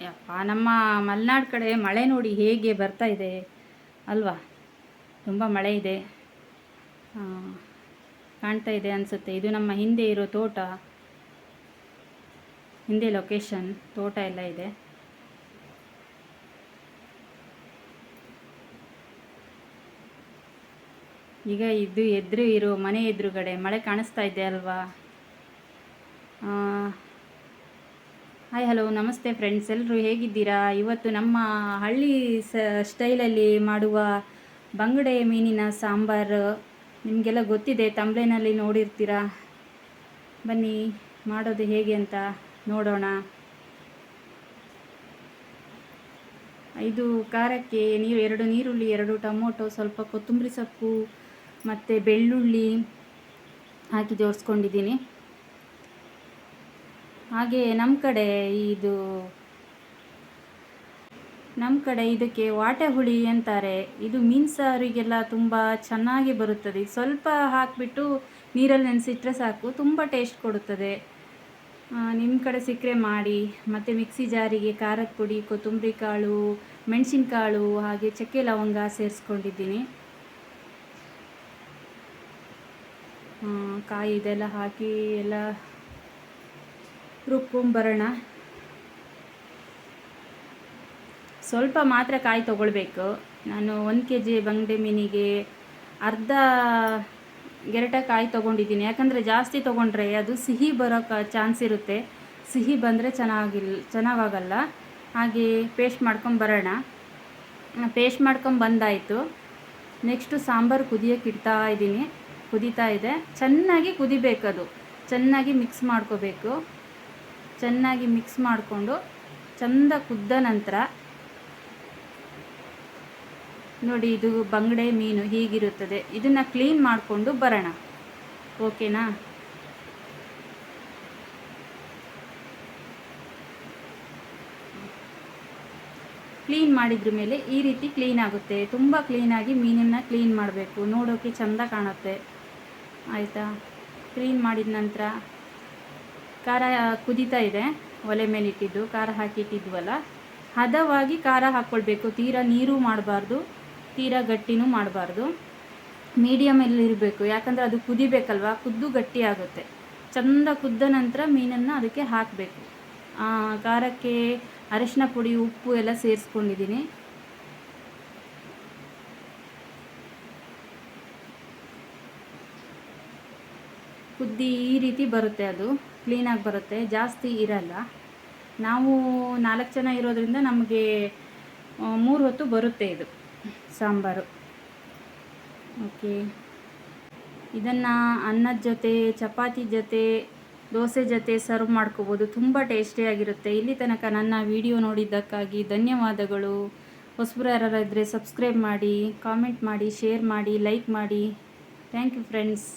ಯಪ್ಪ, ನಮ್ಮ ಮಲೆನಾಡು ಕಡೆ ಮಳೆ ನೋಡಿ ಹೇಗೆ ಬರ್ತಾ ಇದೆ ಅಲ್ವಾ. ತುಂಬ ಮಳೆ ಇದೆ, ಕಾಣ್ತಾ ಇದೆ ಅನಿಸುತ್ತೆ. ಇದು ನಮ್ಮ ಹಿಂದೆ ಇರೋ ತೋಟ, ಹಿಂದೆ ಲೊಕೇಶನ್ ತೋಟ ಎಲ್ಲ ಇದೆ. ಈಗ ಇದು ಎದುರು ಇರೋ ಮನೆ ಎದುರುಗಡೆ ಮಳೆ ಕಾಣಿಸ್ತಾ ಇದೆ ಅಲ್ವಾ. ಹಾಯ್ ಹಲೋ ನಮಸ್ತೆ ಫ್ರೆಂಡ್ಸ್, ಎಲ್ಲರೂ ಹೇಗಿದ್ದೀರಾ? ಇವತ್ತು ನಮ್ಮ ಹಳ್ಳಿ ಸ್ಟೈಲಲ್ಲಿ ಮಾಡುವ ಬಂಗಡೆ ಮೀನಿನ ಸಾಂಬಾರು ನಿಮಗೆಲ್ಲ ಗೊತ್ತಿದೆ, ತಂಬ್ಲೆನಲ್ಲಿ ನೋಡಿರ್ತೀರಾ. ಬನ್ನಿ ಮಾಡೋದು ಹೇಗೆ ಅಂತ ನೋಡೋಣ. ಇದು ಖಾರಕ್ಕೆ 2 ನೀರುಳ್ಳಿ, 2 ಟೊಮೊಟೊ, ಸ್ವಲ್ಪ ಕೊತ್ತಂಬರಿ ಸೊಪ್ಪು ಮತ್ತು ಬೆಳ್ಳುಳ್ಳಿ ಹಾಕಿ ಜೋಡಿಸ್ಕೊಂಡಿದ್ದೀನಿ. ಹಾಗೆ ನಮ್ಮ ಕಡೆ ಇದಕ್ಕೆ ವಾಟೆ ಹುಳಿ ಅಂತಾರೆ. ಇದು ಮೀನು ಸಾರಿಗೆಲ್ಲ ತುಂಬ ಚೆನ್ನಾಗಿ ಬರುತ್ತದೆ. ಸ್ವಲ್ಪ ಹಾಕಿಬಿಟ್ಟು ನೀರಲ್ಲಿ ನೆನೆಸಿಟ್ರೆ ಸಾಕು, ತುಂಬ ಟೇಸ್ಟ್ ಕೊಡುತ್ತದೆ. ನಿಮ್ಮ ಕಡೆ ಸಿಕ್ಕರೆ ಮಾಡಿ. ಮತ್ತು ಮಿಕ್ಸಿ ಜಾರಿಗೆ ಖಾರದ ಪುಡಿ, ಕೊತ್ತಂಬರಿ ಕಾಳು, ಮೆಣಸಿನಕಾಳು ಹಾಗೆ ಚಕ್ಕೆ ಲವಂಗ ಸೇರಿಸ್ಕೊಂಡಿದ್ದೀನಿ. ಕಾಯಿ ಇದೆಲ್ಲ ಹಾಕಿ ಎಲ್ಲ ರುಬ್ಕೊಂಬರೋಣ. ಸ್ವಲ್ಪ ಮಾತ್ರ ಕಾಯಿ ತೊಗೊಳ್ಬೇಕು. ನಾನು 1 kg ಬಂಗಡೆ ಮೀನಿಗೆ ಅರ್ಧ ಗೆರಟೆ ಕಾಯಿ ತೊಗೊಂಡಿದ್ದೀನಿ. ಯಾಕಂದರೆ ಜಾಸ್ತಿ ತೊಗೊಂಡ್ರೆ ಅದು ಸಿಹಿ ಬರೋಕ್ಕೆ ಚಾನ್ಸ್ ಇರುತ್ತೆ. ಸಿಹಿ ಬಂದರೆ ಚೆನ್ನಾಗಾಗಲ್ಲ. ಹಾಗೆ ಪೇಸ್ಟ್ ಮಾಡ್ಕೊಂಬರೋಣ. ಪೇಸ್ಟ್ ಬಂದಾಯಿತು. ನೆಕ್ಸ್ಟು ಸಾಂಬಾರು ಕುದಿಯೋಕ್ಕೆ ಇಡ್ತಾ ಇದ್ದೀನಿ. ಕುದೀತಾ ಇದೆ. ಚೆನ್ನಾಗಿ ಕುದಿಬೇಕು, ಅದು ಚೆನ್ನಾಗಿ ಮಿಕ್ಸ್ ಮಾಡ್ಕೋಬೇಕು. ಚೆನ್ನಾಗಿ ಮಿಕ್ಸ್ ಮಾಡಿಕೊಂಡು ಚೆಂದ ಕುದ್ದ ನಂತರ ನೋಡಿ, ಇದು ಬಂಗಡೆ ಮೀನು ಹೀಗಿರುತ್ತದೆ. ಇದನ್ನು ಕ್ಲೀನ್ ಮಾಡಿಕೊಂಡು ಬರೋಣ, ಓಕೆನಾ? ಕ್ಲೀನ್ ಮಾಡಿದ್ರ ಮೇಲೆ ಈ ರೀತಿ ಕ್ಲೀನ್ ಆಗುತ್ತೆ. ತುಂಬ ಕ್ಲೀನಾಗಿ ಮೀನನ್ನು ಕ್ಲೀನ್ ಮಾಡಬೇಕು, ನೋಡೋಕ್ಕೆ ಚೆಂದ ಕಾಣುತ್ತೆ. ಆಯಿತಾ? ಕ್ಲೀನ್ ಮಾಡಿದ ನಂತರ ಖಾರ ಕುದೀತಾ ಇದೆ. ಒಲೆ ಮೇಲೆ ಇಟ್ಟಿದ್ದು ಖಾರ ಹಾಕಿಟ್ಟಿದ್ವಲ್ಲ, ಹದವಾಗಿ ಖಾರ ಹಾಕ್ಕೊಳ್ಬೇಕು. ತೀರಾ ನೀರು ಮಾಡಬಾರ್ದು, ತೀರಾ ಗಟ್ಟಿನೂ ಮಾಡಬಾರ್ದು, ಮೀಡಿಯಮಲ್ಲಿ ಇರಬೇಕು. ಯಾಕಂದರೆ ಅದು ಕುದಿಬೇಕಲ್ವ, ಕುದ್ದು ಗಟ್ಟಿ ಆಗುತ್ತೆ. ಚೆಂದ ಕುದ್ದ ನಂತರ ಮೀನನ್ನು ಅದಕ್ಕೆ ಹಾಕಬೇಕು. ಖಾರಕ್ಕೆ ಅರಿಶಿನ ಪುಡಿ, ಉಪ್ಪು ಎಲ್ಲ ಸೇರಿಸ್ಕೊಂಡಿದ್ದೀನಿ. ಕುದ್ದಿ ಈ ರೀತಿ ಬರುತ್ತೆ, ಅದು ಕ್ಲೀನಾಗಿ ಬರುತ್ತೆ, ಜಾಸ್ತಿ ಇರಲ್ಲ. ನಾವು 4 ಜನ ಇರೋದ್ರಿಂದ ನಮಗೆ 3 ಹೊತ್ತು ಬರುತ್ತೆ ಇದು ಸಾಂಬಾರು. ಓಕೆ, ಇದನ್ನು ಅನ್ನದ ಜೊತೆ, ಚಪಾತಿ ಜೊತೆ, ದೋಸೆ ಜೊತೆ ಸರ್ವ್ ಮಾಡ್ಕೋಬೋದು. ತುಂಬ ಟೇಸ್ಟಿಯಾಗಿರುತ್ತೆ. ಇಲ್ಲಿ ತನಕ ನನ್ನ ವಿಡಿಯೋ ನೋಡಿದ್ದಕ್ಕಾಗಿ ಧನ್ಯವಾದಗಳು. ಹೊಸಬರು ಯಾರಾದರೂ ಇದ್ದರೆ ಸಬ್ಸ್ಕ್ರೈಬ್ ಮಾಡಿ, ಕಾಮೆಂಟ್ ಮಾಡಿ, ಶೇರ್ ಮಾಡಿ, ಲೈಕ್ ಮಾಡಿ. Thank you friends.